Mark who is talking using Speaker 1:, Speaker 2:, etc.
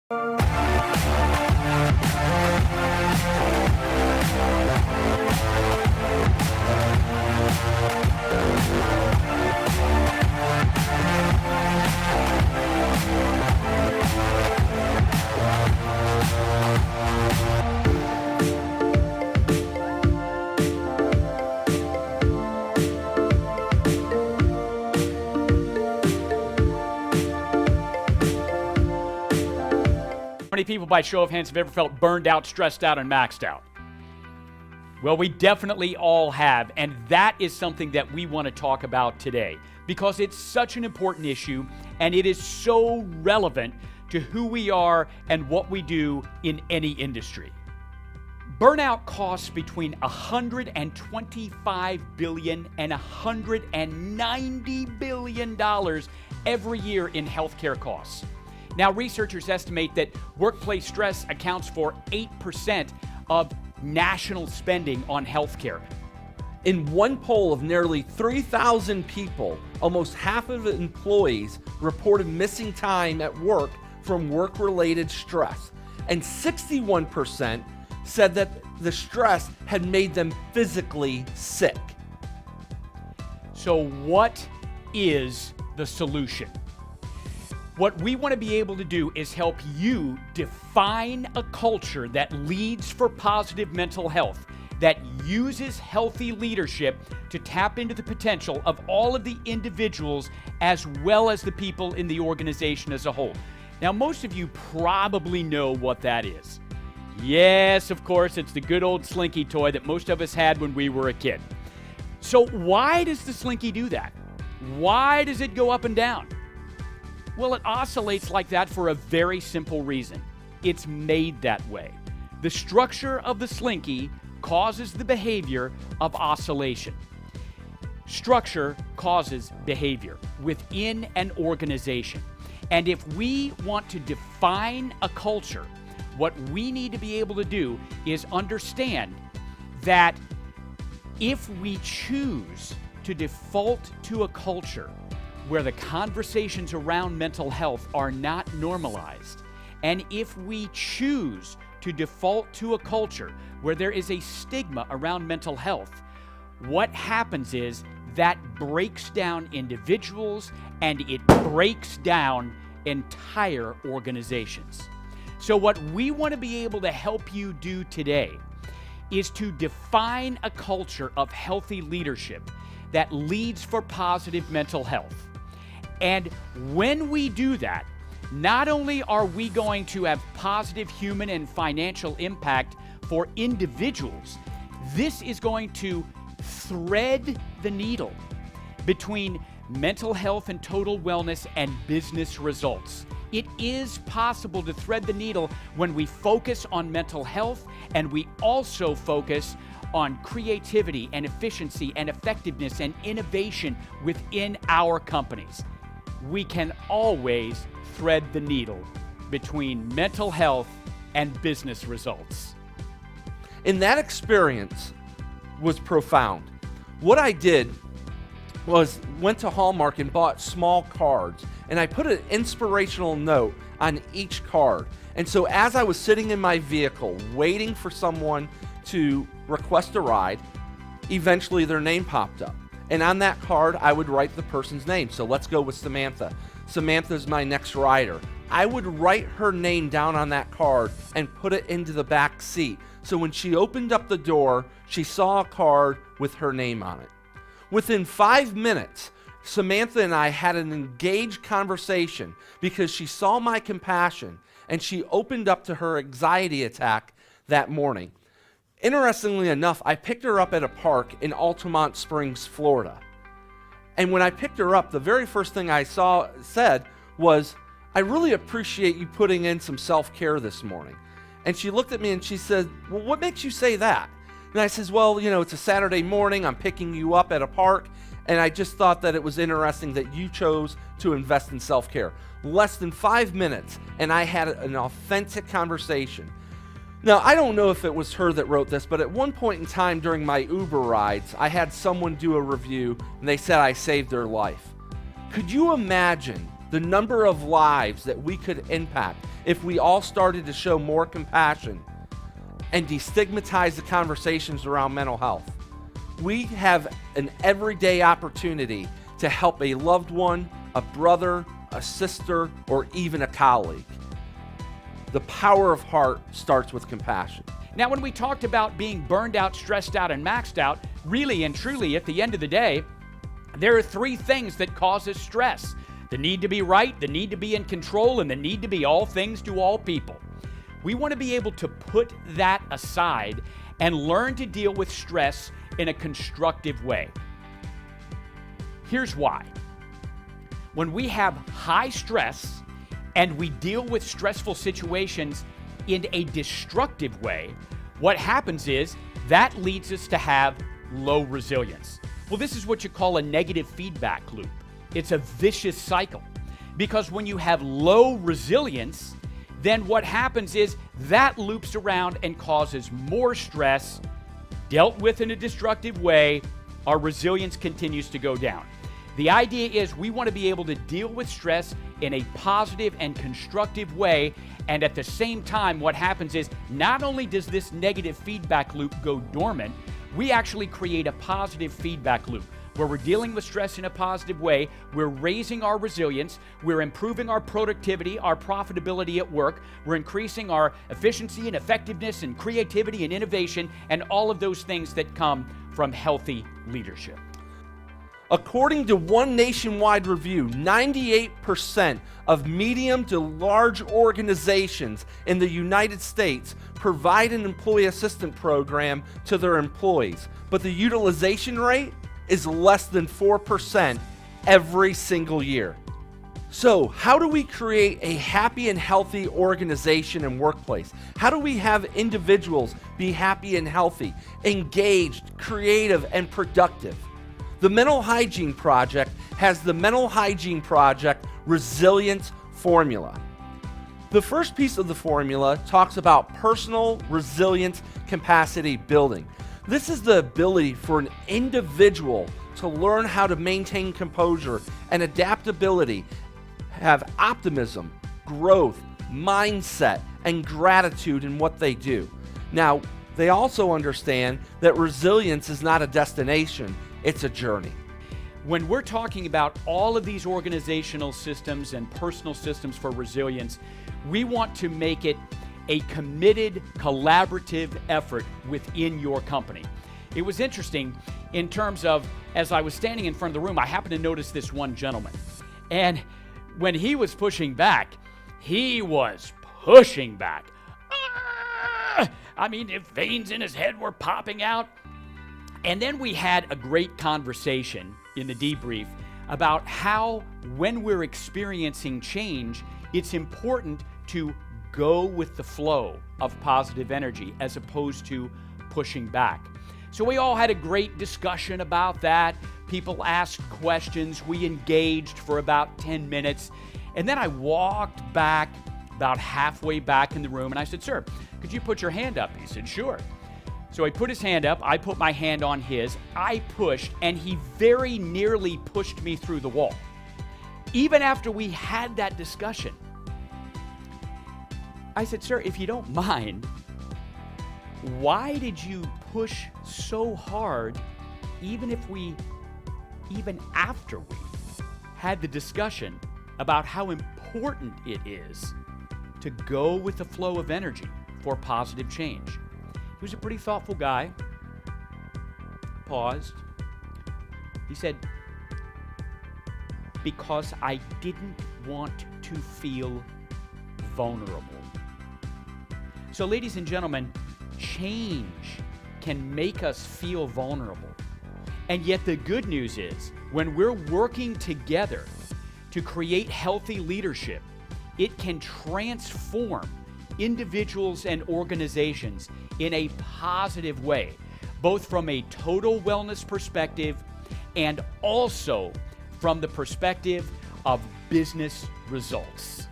Speaker 1: How many people, by show of hands, have ever felt burned out, stressed out, and maxed out? Well, we definitely all have, and that is something that we want to talk about today because it's such an important issue and it is so relevant to who we are and what we do in any industry. Burnout costs between $125 billion and $190 billion every year in healthcare costs. Now, researchers estimate that workplace stress accounts for 8% of national spending on healthcare.
Speaker 2: In one poll of nearly 3,000 people, almost half of employees reported missing time at work from work-related stress, and 61% said that the stress had made them physically sick.
Speaker 1: So what is the solution? What we want to be able to do is help you define a culture that leads for positive mental health, that uses healthy leadership to tap into the potential of all of the individuals as well as the people in the organization as a whole. Now, most of you probably know what that is. Yes, of course, it's the good old Slinky toy that most of us had when we were a kid. So why does the Slinky do that? Why does it go up and down? Well, it oscillates like that for a very simple reason. It's made that way. The structure of the Slinky causes the behavior of oscillation. Structure causes behavior within an organization. And if we want to define a culture, what we need to be able to do is understand that if we choose to default to a culture where the conversations around mental health are not normalized, and if we choose to default to a culture where there is a stigma around mental health, what happens is that breaks down individuals and it breaks down entire organizations. So what we want to be able to help you do today is to define a culture of healthy leadership that leads for positive mental health. And when we do that, not only are we going to have positive human and financial impact for individuals, this is going to thread the needle between mental health and total wellness and business results. It is possible to thread the needle when we focus on mental health and we also focus on creativity and efficiency and effectiveness and innovation within our companies. We can always thread the needle between mental health and business results.
Speaker 2: And that experience was profound. What I did was went to Hallmark and bought small cards, and I put an inspirational note on each card. And so as I was sitting in my vehicle waiting for someone to request a ride, eventually their name popped up. And on that card, I would write the person's name. So let's go with Samantha. Samantha's my next rider. I would write her name down on that card and put it into the back seat. So when she opened up the door, she saw a card with her name on it. Within 5 minutes, Samantha and I had an engaged conversation because she saw my compassion and she opened up to her anxiety attack that morning. Interestingly enough, I picked her up at a park in Altamont Springs, Florida. And when I picked her up, the very first thing I said was, "I really appreciate you putting in some self-care this morning." And she looked at me and she said, "Well, what makes you say that?" And I says, "Well, it's a Saturday morning. I'm picking you up at a park. And I just thought that it was interesting that you chose to invest in self-care." Less than 5 minutes, and I had an authentic conversation. Now, I don't know if it was her that wrote this, but at one point in time during my Uber rides, I had someone do a review, and they said I saved their life. Could you imagine the number of lives that we could impact if we all started to show more compassion and destigmatize the conversations around mental health. We have an everyday opportunity to help a loved one, a brother, a sister, or even a colleague. The power of heart starts with compassion.
Speaker 1: Now, when we talked about being burned out, stressed out, and maxed out, really and truly, at the end of the day, there are three things that cause us stress: the need to be right, the need to be in control, and the need to be all things to all people. We want to be able to put that aside and learn to deal with stress in a constructive way. Here's why. When we have high stress and we deal with stressful situations in a destructive way, what happens is that leads us to have low resilience. Well, this is what you call a negative feedback loop. It's a vicious cycle, because when you have low resilience, then what happens is that loops around and causes more stress. Dealt with in a destructive way, our resilience continues to go down. The idea is we want to be able to deal with stress in a positive and constructive way, and at the same time, what happens is not only does this negative feedback loop go dormant, we actually create a positive feedback loop where we're dealing with stress in a positive way, we're raising our resilience, we're improving our productivity, our profitability at work, we're increasing our efficiency and effectiveness and creativity and innovation, and all of those things that come from healthy leadership.
Speaker 2: According to one nationwide review, 98% of medium to large organizations in the United States provide an employee assistance program to their employees, but the utilization rate is less than 4% every single year. So, how do we create a happy and healthy organization and workplace? How do we have individuals be happy and healthy, engaged, creative, and productive? The Mental Hygiene Project has the Mental Hygiene Project Resilience Formula. The first piece of the formula talks about personal resilience capacity building. This is the ability for an individual to learn how to maintain composure and adaptability, have optimism, growth, mindset, and gratitude in what they do. Now, they also understand that resilience is not a destination, it's a journey.
Speaker 1: When we're talking about all of these organizational systems and personal systems for resilience, we want to make it a committed, collaborative effort within your company. It was interesting in terms of, as I was standing in front of the room, I happened to notice this one gentleman. And when he was pushing back, he was pushing back. I mean, the veins in his head were popping out. And then we had a great conversation in the debrief about how, when we're experiencing change, it's important to go with the flow of positive energy as opposed to pushing back. So we all had a great discussion about that. People asked questions. We engaged for about 10 minutes. And then I walked back about halfway back in the room and I said, "Sir, could you put your hand up?" He said, "Sure." So he put his hand up. I put my hand on his. I pushed, and he very nearly pushed me through the wall. Even after we had that discussion, I said, "Sir, if you don't mind, why did you push so hard even after we had the discussion about how important it is to go with the flow of energy for positive change?" He was a pretty thoughtful guy. Paused. He said, "Because I didn't want to feel vulnerable." So, ladies and gentlemen, change can make us feel vulnerable. And yet the good news is, when we're working together to create healthy leadership, it can transform individuals and organizations in a positive way, both from a total wellness perspective and also from the perspective of business results.